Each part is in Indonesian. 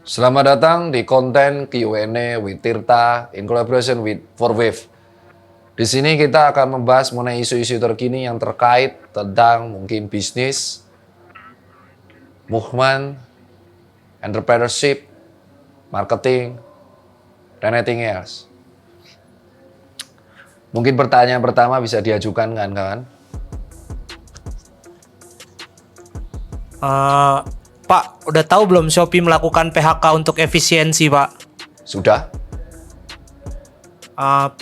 Selamat datang di konten Q&A with Tirta in collaboration with 4Wave. Di sini kita akan membahas mengenai isu-isu terkini yang terkait tentang mungkin bisnis, movement, entrepreneurship, marketing, dan anything else. Mungkin pertanyaan pertama bisa diajukan kan kawan? Pak, udah tahu belum Shopee melakukan PHK untuk efisiensi, Pak? Sudah?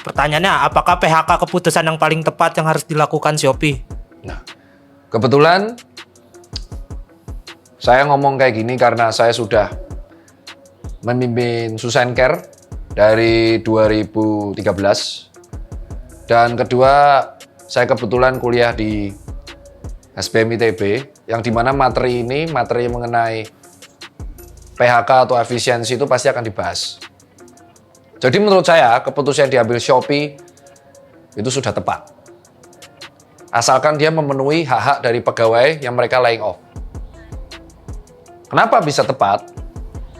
Pertanyaannya, apakah PHK keputusan yang paling tepat yang harus dilakukan Shopee? Nah, kebetulan saya ngomong kayak gini karena saya sudah memimpin Susan Care dari 2013. Dan kedua, saya kebetulan kuliah di SBM ITB, yang dimana materi mengenai PHK atau efisiensi itu pasti akan dibahas. Jadi menurut saya, keputusan yang diambil Shopee itu sudah tepat. Asalkan dia memenuhi hak-hak dari pegawai yang mereka laying off. Kenapa bisa tepat?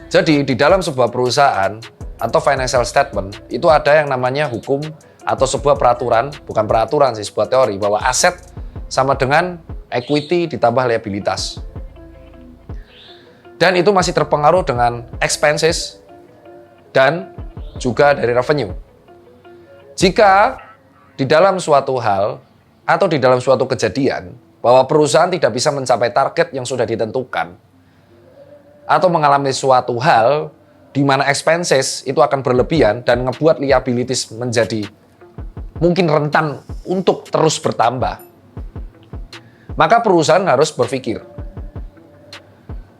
Jadi di dalam sebuah perusahaan atau financial statement, itu ada yang namanya hukum atau sebuah peraturan, bukan peraturan sih, sebuah teori, bahwa aset sama dengan equity ditambah liabilitas. Dan itu masih terpengaruh dengan expenses dan juga dari revenue. Jika di dalam suatu hal atau di dalam suatu kejadian bahwa perusahaan tidak bisa mencapai target yang sudah ditentukan atau mengalami suatu hal di mana expenses itu akan berlebihan dan ngebuat liabilities menjadi mungkin rentan untuk terus bertambah, maka perusahaan harus berpikir.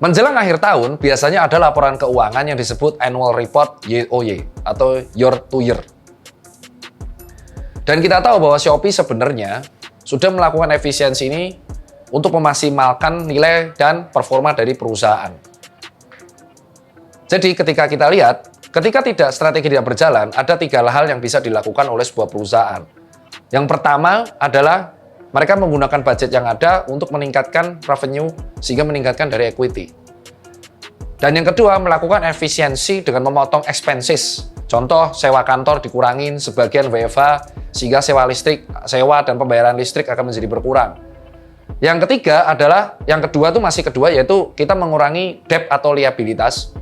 Menjelang akhir tahun, biasanya ada laporan keuangan yang disebut Annual Report YOY atau Year to Year. Dan kita tahu bahwa Shopee sebenarnya sudah melakukan efisiensi ini untuk memaksimalkan nilai dan performa dari perusahaan. Jadi ketika kita lihat, ketika strategi tidak berjalan, ada 3 hal yang bisa dilakukan oleh sebuah perusahaan. Yang pertama adalah mereka menggunakan budget yang ada untuk meningkatkan revenue sehingga meningkatkan dari equity. Dan yang kedua, melakukan efisiensi dengan memotong expenses. Contoh, sewa kantor dikurangin sebagian WFH sehingga sewa dan pembayaran listrik akan menjadi berkurang. Yang ketiga adalah, yang kedua itu masih kedua, yaitu kita mengurangi debt atau liabilitas.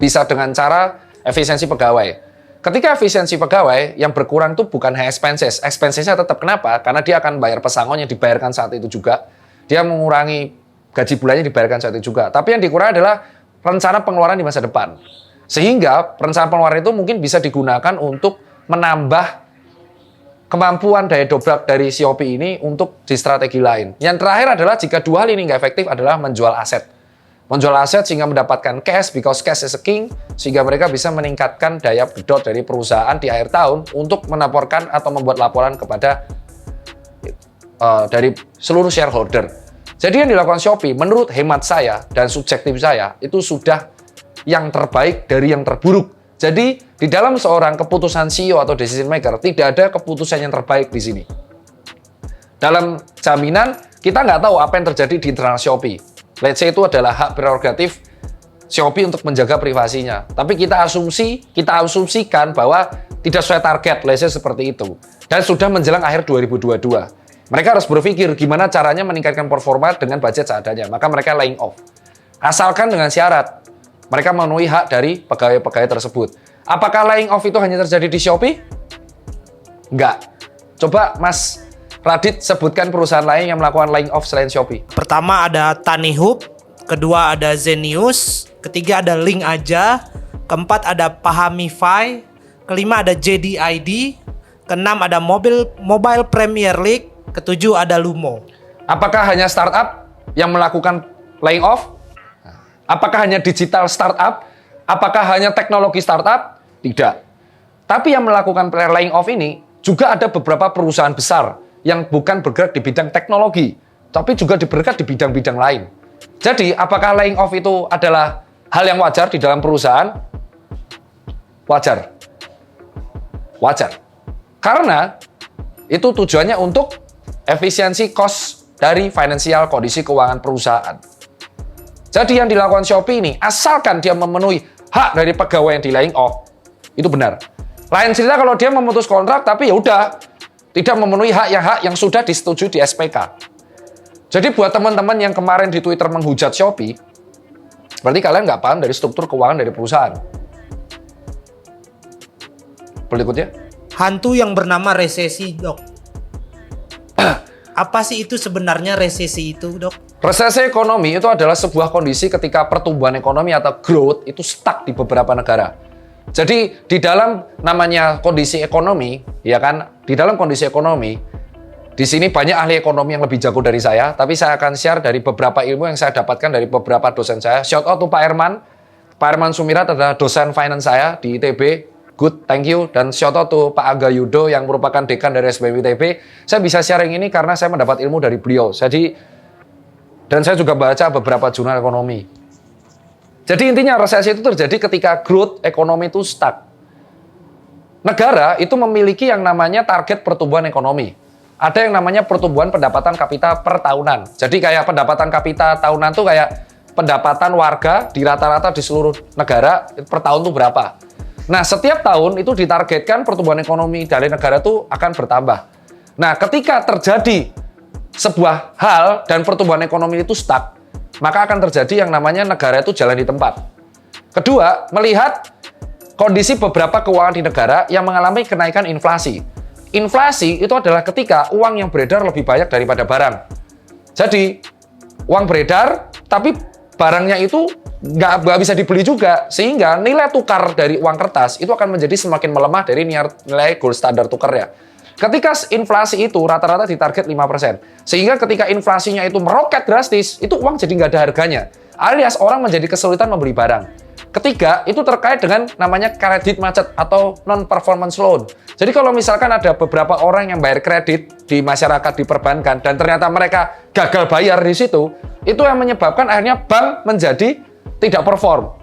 Bisa dengan cara efisiensi pegawai. Ketika efisiensi pegawai yang berkurang itu bukan hanya expenses. Expensesnya tetap kenapa? Karena dia akan bayar pesangon yang dibayarkan saat itu juga. Dia mengurangi gaji bulannya dibayarkan saat itu juga. Tapi yang dikurangi adalah rencana pengeluaran di masa depan. Sehingga rencana pengeluaran itu mungkin bisa digunakan untuk menambah kemampuan daya dobrak dari Shopee ini untuk di strategi lain. Yang terakhir adalah jika 2 hal ini nggak efektif adalah menjual aset. Menjual aset sehingga mendapatkan cash, because cash is a king, sehingga mereka bisa meningkatkan daya gedor dari perusahaan di akhir tahun untuk melaporkan atau membuat laporan kepada dari seluruh shareholder. Jadi yang dilakukan Shopee, menurut hemat saya dan subjektif saya, itu sudah yang terbaik dari yang terburuk. Jadi di dalam seorang keputusan CEO atau decision maker, tidak ada keputusan yang terbaik di sini. Dalam jaminan, kita nggak tahu apa yang terjadi di internal Shopee. Let's say itu adalah hak prerogatif Shopee untuk menjaga privasinya. Tapi kita asumsikan bahwa tidak sesuai target, let's say seperti itu. Dan sudah menjelang akhir 2022. Mereka harus berpikir gimana caranya meningkatkan performa dengan budget seadanya. Maka mereka laying off. Asalkan dengan syarat mereka memenuhi hak dari pegawai-pegawai tersebut. Apakah laying off itu hanya terjadi di Shopee? Enggak. Coba Mas Radit sebutkan perusahaan lain yang melakukan laying off selain Shopee. Pertama ada Tanihub, kedua ada Zenius, ketiga ada Link Aja, keempat ada Pahamify, kelima ada JDID, keenam ada Mobile Premier League, ketujuh ada Lumo. Apakah hanya startup yang melakukan laying off? Apakah hanya digital startup? Apakah hanya teknologi startup? Tidak. Tapi yang melakukan laying off ini juga ada beberapa perusahaan besar yang bukan bergerak di bidang teknologi, tapi juga bergerak di bidang-bidang lain. Jadi, apakah laying off itu adalah hal yang wajar di dalam perusahaan? Wajar. Wajar. Karena itu tujuannya untuk efisiensi cost dari financial kondisi keuangan perusahaan. Jadi yang dilakukan Shopee ini, asalkan dia memenuhi hak dari pegawai yang di laying off, itu benar. Lain cerita kalau dia memutus kontrak, tapi ya udah tidak memenuhi hak yang sudah disetujui di SPK. Jadi buat teman-teman yang kemarin di Twitter menghujat Shopee, berarti kalian nggak paham dari struktur keuangan dari perusahaan. Berikutnya. Hantu yang bernama resesi, Dok. Apa sih itu sebenarnya resesi itu, Dok? Resesi ekonomi itu adalah sebuah kondisi ketika pertumbuhan ekonomi atau growth itu stuck di beberapa negara. Jadi di dalam namanya kondisi ekonomi, ya kan? Di dalam kondisi ekonomi, di sini banyak ahli ekonomi yang lebih jago dari saya, tapi saya akan share dari beberapa ilmu yang saya dapatkan dari beberapa dosen saya. Shout out to Pak Herman. Pak Herman Sumirat adalah dosen finance saya di ITB. Good, thank you. Dan shout out to Pak Aga Yudo yang merupakan dekan dari SBM ITB. Saya bisa sharing ini karena saya mendapat ilmu dari beliau. Dan saya juga baca beberapa jurnal ekonomi. Jadi intinya resesi itu terjadi ketika growth ekonomi itu stuck. Negara itu memiliki yang namanya target pertumbuhan ekonomi. Ada yang namanya pertumbuhan pendapatan kapita per tahunan. Jadi kayak pendapatan kapita tahunan tuh kayak pendapatan warga di rata-rata di seluruh negara per tahun tuh berapa. Nah, setiap tahun itu ditargetkan pertumbuhan ekonomi dari negara itu akan bertambah. Nah, ketika terjadi sebuah hal dan pertumbuhan ekonomi itu stuck, maka akan terjadi yang namanya negara itu jalan di tempat. Kedua, melihat kondisi beberapa keuangan di negara yang mengalami kenaikan inflasi. Inflasi itu adalah ketika uang yang beredar lebih banyak daripada barang. Jadi, uang beredar, tapi barangnya itu nggak bisa dibeli juga, sehingga nilai tukar dari uang kertas itu akan menjadi semakin melemah dari nilai gold standar tukarnya. Ketika inflasi itu rata-rata ditarget 5%, sehingga ketika inflasinya itu meroket drastis, itu uang jadi nggak ada harganya, alias orang menjadi kesulitan membeli barang. Ketiga, itu terkait dengan namanya kredit macet atau non-performance loan. Jadi kalau misalkan ada beberapa orang yang bayar kredit di masyarakat, di perbankan, dan ternyata mereka gagal bayar di situ, itu yang menyebabkan akhirnya bank menjadi tidak perform.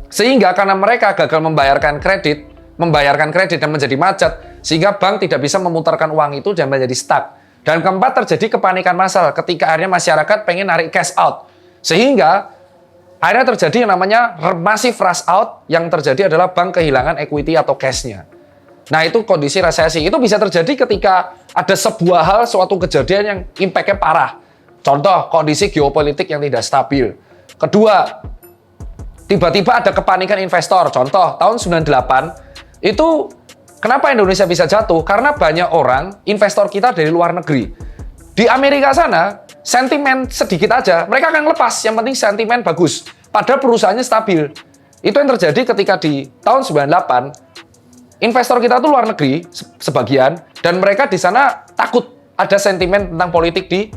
Sehingga karena mereka gagal membayarkan kredit dan menjadi macet, sehingga bank tidak bisa memutarkan uang itu dan menjadi stuck. Dan keempat, terjadi kepanikan massal ketika akhirnya masyarakat pengen narik cash out. Sehingga akhirnya terjadi yang namanya massive rush out, yang terjadi adalah bank kehilangan equity atau cash-nya. Nah, itu kondisi resesi. Itu bisa terjadi ketika ada sebuah hal, suatu kejadian yang impact-nya parah. Contoh, kondisi geopolitik yang tidak stabil. Kedua, tiba-tiba ada kepanikan investor. Contoh, tahun 98, itu kenapa Indonesia bisa jatuh? Karena banyak orang, investor kita dari luar negeri. Di Amerika sana, sentimen sedikit aja, mereka akan lepas. Yang penting sentimen bagus. Padahal perusahaannya stabil. Itu yang terjadi ketika di tahun 98, investor kita tuh luar negeri, sebagian, dan mereka di sana takut ada sentimen tentang politik di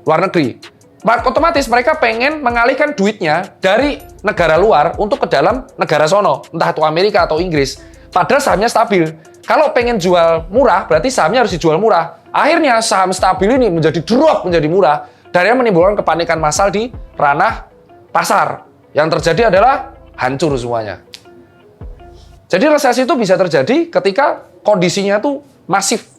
luar negeri. Otomatis mereka pengen mengalihkan duitnya dari negara luar untuk ke dalam negara sono, entah itu Amerika atau Inggris. Padahal sahamnya stabil. Kalau pengen jual murah, berarti sahamnya harus dijual murah. Akhirnya saham stabil ini menjadi drop, menjadi murah. Dan yang menimbulkan kepanikan massal di ranah pasar. Yang terjadi adalah hancur semuanya. Jadi resesi itu bisa terjadi ketika kondisinya itu masif.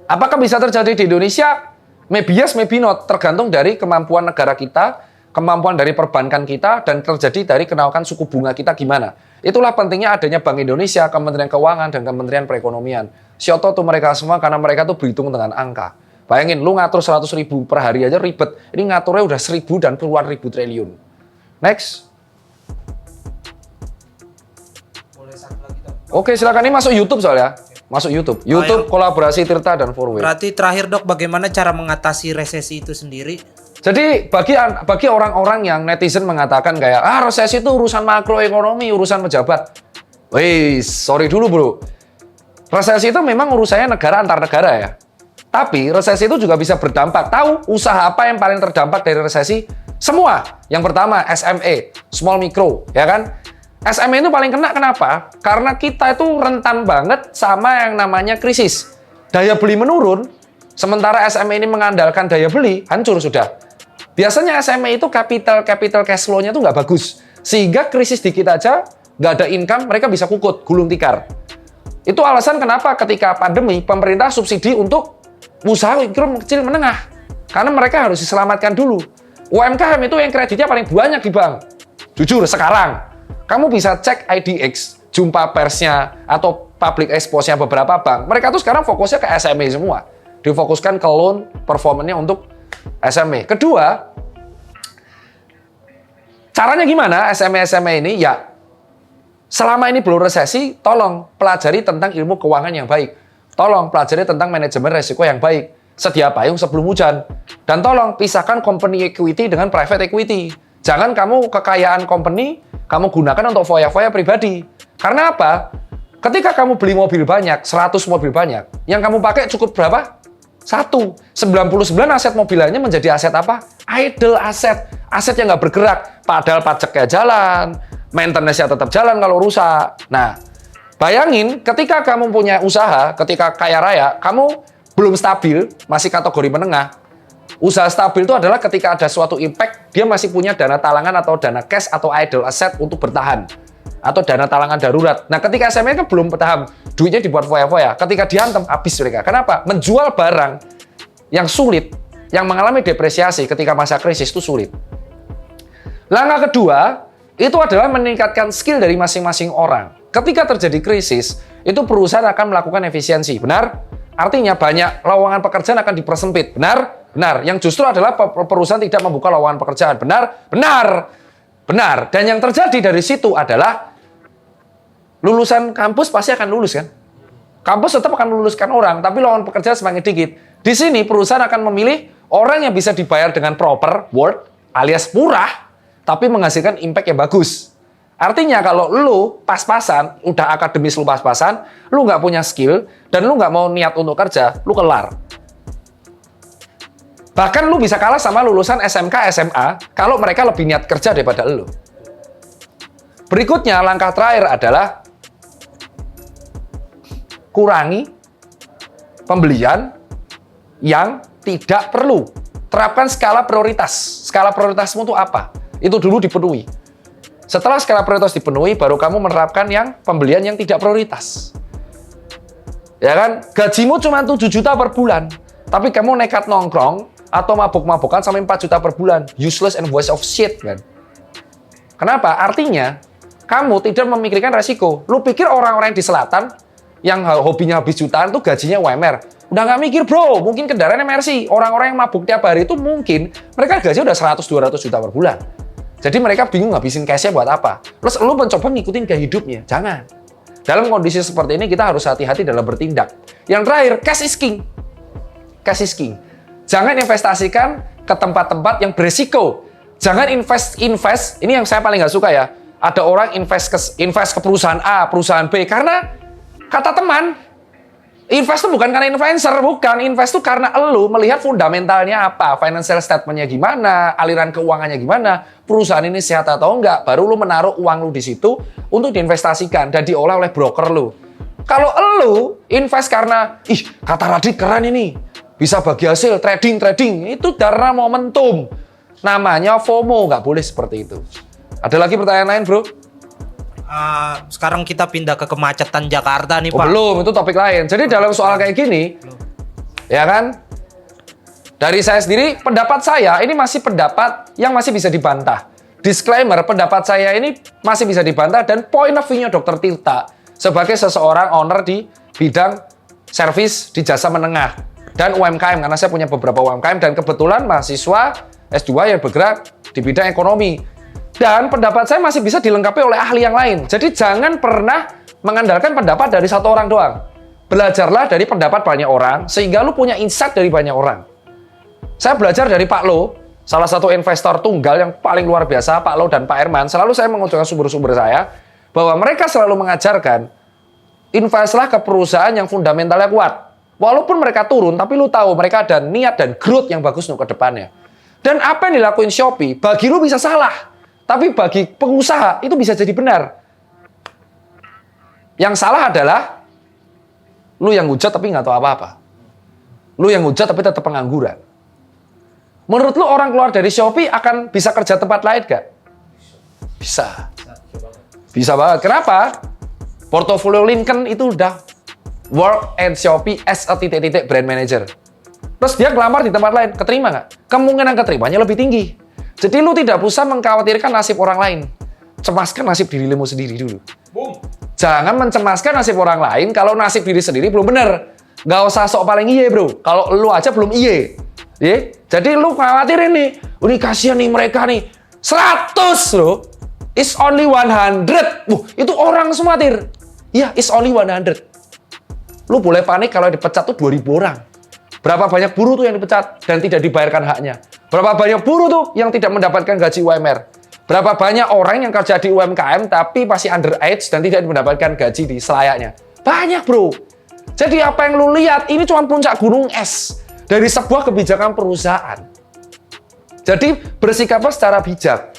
Apakah bisa terjadi di Indonesia? Maybe yes, maybe not. Tergantung dari kemampuan negara kita, kemampuan dari perbankan kita, dan terjadi dari kenaikan suku bunga kita gimana. Itulah pentingnya adanya Bank Indonesia, Kementerian Keuangan, dan Kementerian Perekonomian. Shout out to mereka semua karena mereka tuh berhitung dengan angka. Bayangin, lu ngatur 100.000 per hari aja ribet. Ini ngaturnya udah 1.000 dan puluhan ribu triliun. Next. Oke, silakan. Ini masuk YouTube soalnya. Masuk YouTube. YouTube kolaborasi Tirta dan Fourway. Berarti terakhir, Dok, bagaimana cara mengatasi resesi itu sendiri? Jadi bagi orang-orang yang netizen mengatakan kayak resesi itu urusan makroekonomi, urusan pejabat. Wih, sorry dulu bro. Resesi itu memang urusannya negara antar negara ya. Tapi resesi itu juga bisa berdampak. Tahu usaha apa yang paling terdampak dari resesi? Semua. Yang pertama SME, small micro, ya kan? SME itu paling kena kenapa? Karena kita itu rentan banget sama yang namanya krisis. Daya beli menurun, sementara SME ini mengandalkan daya beli, hancur sudah. Biasanya SME itu capital cash flow-nya itu nggak bagus. Sehingga krisis dikit aja, nggak ada income, mereka bisa kukut, gulung tikar. Itu alasan kenapa ketika pandemi, pemerintah subsidi untuk usaha mikro, kecil, menengah. Karena mereka harus diselamatkan dulu. UMKM itu yang kreditnya paling banyak di bank. Jujur, sekarang kamu bisa cek IDX, jumpa persnya atau public expose-nya beberapa bank. Mereka tuh sekarang fokusnya ke SME semua. Difokuskan ke loan performance-nya untuk SME. Kedua, caranya gimana SME-SME ini? Ya, selama ini belum resesi, tolong pelajari tentang ilmu keuangan yang baik. Tolong pelajari tentang manajemen resiko yang baik. Sedia payung sebelum hujan. Dan tolong pisahkan company equity dengan private equity. Jangan kamu kekayaan company, kamu gunakan untuk foya-foya pribadi. Karena apa? Ketika kamu beli mobil banyak, 100 mobil banyak, yang kamu pakai cukup berapa? 1. 99 aset mobilannya menjadi aset apa? Idle aset. Aset yang nggak bergerak. Padahal pajaknya jalan, maintenance-nya tetap jalan kalau rusak. Nah, bayangin ketika kamu punya usaha, ketika kaya raya, kamu belum stabil, masih kategori menengah. Usaha stabil itu adalah ketika ada suatu impact, dia masih punya dana talangan atau dana cash atau idle asset untuk bertahan. Atau dana talangan darurat. Nah, ketika SME kan belum bertahan, duitnya dibuat foya-foya. Ketika dihantam, habis mereka. Kenapa? Menjual barang yang sulit, yang mengalami depresiasi ketika masa krisis itu sulit. Langkah kedua, itu adalah meningkatkan skill dari masing-masing orang. Ketika terjadi krisis, itu perusahaan akan melakukan efisiensi. Benar? Artinya banyak lowongan pekerjaan akan dipersempit. Benar? Benar. Yang justru adalah perusahaan tidak membuka lowongan pekerjaan. Benar? Benar. Benar. Dan yang terjadi dari situ adalah lulusan kampus pasti akan lulus kan? Kampus tetap akan meluluskan orang, tapi lowongan pekerjaan semakin dikit. Di sini perusahaan akan memilih orang yang bisa dibayar dengan proper worth alias murah, tapi menghasilkan impact yang bagus. Artinya kalau lu pas-pasan, udah akademis lu pas-pasan, lu nggak punya skill, dan lu nggak mau niat untuk kerja, lu kelar. Bahkan lu bisa kalah sama lulusan SMK, SMA, kalau mereka lebih niat kerja daripada lu. Berikutnya, langkah terakhir adalah kurangi pembelian yang tidak perlu. Terapkan skala prioritas. Skala prioritasmu itu apa? Itu dulu dipenuhi. Setelah skala prioritas dipenuhi, baru kamu menerapkan yang pembelian yang tidak prioritas. Ya kan? Gajimu cuma 7 juta per bulan, tapi kamu nekat nongkrong atau mabuk-mabukan sampai 4 juta per bulan. Useless and waste of shit, kan? Kenapa? Artinya, kamu tidak memikirkan resiko. Lu pikir orang-orang di selatan yang hobinya habis jutaan tuh gajinya UMR. Udah nggak mikir, bro. Mungkin kendaraan MRC. Orang-orang yang mabuk tiap hari itu mungkin mereka gajinya udah 100-200 juta per bulan. Jadi mereka bingung ngabisin cash-nya buat apa. Terus lu mencoba ngikutin gaya hidupnya. Jangan. Dalam kondisi seperti ini kita harus hati-hati dalam bertindak. Yang terakhir, cash is king. Cash is king. Jangan investasikan ke tempat-tempat yang beresiko. Jangan invest. Ini yang saya paling nggak suka ya. Ada orang invest ke perusahaan A, perusahaan B. Karena kata teman, invest itu bukan karena influencer, bukan. Invest itu karena elu melihat fundamentalnya apa, financial statement-nya gimana, aliran keuangannya gimana, perusahaan ini sehat atau enggak, baru lu menaruh uang lu di situ untuk diinvestasikan dan diolah oleh broker lu. Kalau elu invest karena, kata Radit keren ini, bisa bagi hasil, trading, itu karena momentum. Namanya FOMO, nggak boleh seperti itu. Ada lagi pertanyaan lain, bro? Sekarang kita pindah ke kemacetan Jakarta nih, Pak. Belum, itu topik lain. Jadi dalam soal kayak gini, ya kan? Dari saya sendiri, pendapat saya ini masih pendapat yang masih bisa dibantah. Disclaimer, pendapat saya ini masih bisa dibantah dan point of view-nya Dr. Tirta sebagai seseorang owner di bidang servis di jasa menengah dan UMKM, karena saya punya beberapa UMKM dan kebetulan mahasiswa S2 yang bergerak di bidang ekonomi. Dan pendapat saya masih bisa dilengkapi oleh ahli yang lain. Jadi jangan pernah mengandalkan pendapat dari satu orang doang. Belajarlah dari pendapat banyak orang, sehingga lu punya insight dari banyak orang. Saya belajar dari Pak Lo, salah satu investor tunggal yang paling luar biasa, Pak Lo dan Pak Herman. Selalu saya mengunjungi sumber-sumber saya, bahwa mereka selalu mengajarkan, investlah ke perusahaan yang fundamentalnya kuat. Walaupun mereka turun, tapi lu tahu mereka ada niat dan growth yang bagus untuk ke depannya. Dan apa yang dilakuin Shopee, bagi lu bisa salah. Tapi bagi pengusaha, itu bisa jadi benar. Yang salah adalah, lu yang hujat tapi nggak tahu apa-apa. Lu yang hujat tapi tetap pengangguran. Menurut lu orang keluar dari Shopee akan bisa kerja tempat lain gak? Bisa. Bisa banget. Kenapa? Portofolio Lincoln itu udah work at Shopee as a brand manager. Terus dia ngelamar di tempat lain, keterima nggak? Kemungkinan keterimanya lebih tinggi. Jadi lu tidak usah mengkhawatirkan nasib orang lain. Cemaskan nasib dirimu sendiri dulu. Boom. Jangan mencemaskan nasib orang lain kalau nasib diri sendiri belum bener. Nggak usah sok paling iye bro. Kalau lu aja belum iye. Jadi lu khawatirin nih. Ini kasihan nih mereka nih. 100 loh. It's only 100. Itu orang semua tir. Iya, it's only 100. Lu boleh panik kalau dipecat tuh 2.000 orang. Berapa banyak buruh tuh yang dipecat dan tidak dibayarkan haknya. Berapa banyak buruh tuh yang tidak mendapatkan gaji UMR. Berapa banyak orang yang kerja di UMKM tapi masih underage dan tidak mendapatkan gaji di selayaknya. Banyak bro. Jadi apa yang lu lihat ini cuma puncak gunung es dari sebuah kebijakan perusahaan. Jadi bersikaplah secara bijak.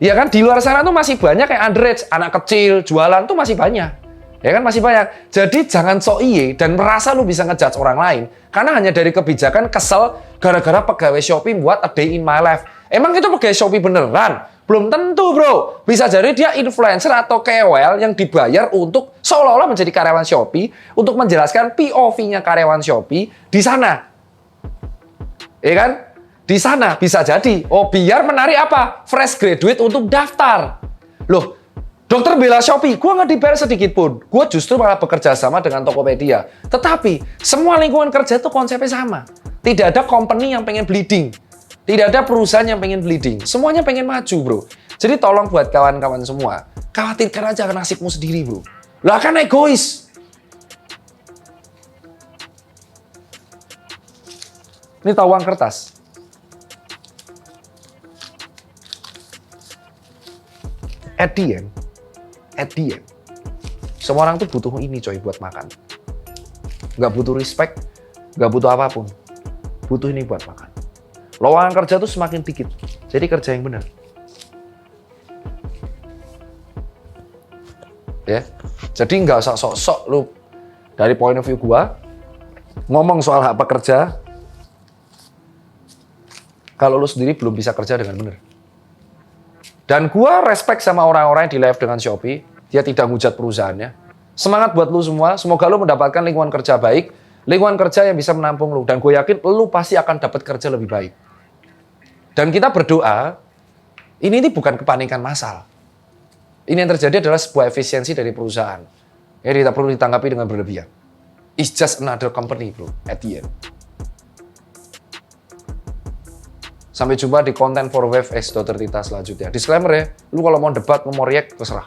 Ya kan di luar sana tuh masih banyak yang underage, anak kecil, jualan tuh masih banyak. Ya kan masih banyak. Jadi jangan sok iye dan merasa lu bisa ngejudge orang lain karena hanya dari kebijakan kesel gara-gara pegawai Shopee buat a day in my life. Emang itu pegawai Shopee beneran? Belum tentu bro. Bisa jadi dia influencer atau KOL yang dibayar untuk seolah-olah menjadi karyawan Shopee untuk menjelaskan POV-nya karyawan Shopee di sana. Ya kan? Di sana bisa jadi. Oh biar menarik apa? Fresh graduate untuk daftar. Loh, dokter bela Shopee, gue nggak dibayar sedikit pun. Gue justru malah bekerja sama dengan Tokopedia. Tetapi semua lingkungan kerja itu konsepnya sama. Tidak ada company yang pengen bleeding. Tidak ada perusahaan yang pengen bleeding. Semuanya pengen maju, bro. Jadi tolong buat kawan-kawan semua, khawatirkan aja nasibmu sendiri, bro. Lah kan egois. Ini tahu uang kertas. At the end, semua orang tuh butuh ini coy buat makan. Nggak butuh respect, nggak butuh apapun. Butuh ini buat makan. Lowongan kerja tuh semakin dikit, jadi kerja yang benar. Ya, jadi nggak usah sok-sok lu dari point of view gua ngomong soal hak pekerja. Kalau lu sendiri belum bisa kerja dengan benar. Dan gua respect sama orang-orang yang di live dengan Shopee, dia tidak ngujat perusahaannya. Semangat buat lu semua, semoga lu mendapatkan lingkungan kerja baik, lingkungan kerja yang bisa menampung lu. Dan gue yakin lu pasti akan dapat kerja lebih baik. Dan kita berdoa, ini bukan kepanikan massal. Ini yang terjadi adalah sebuah efisiensi dari perusahaan. Jadi tidak perlu ditanggapi dengan berlebihan. It's just another company bro, at the end. Sampai jumpa di konten for Wave X Dr. Tita selanjutnya. Disclaimer ya, lu kalau mau debat, mau react, terserah.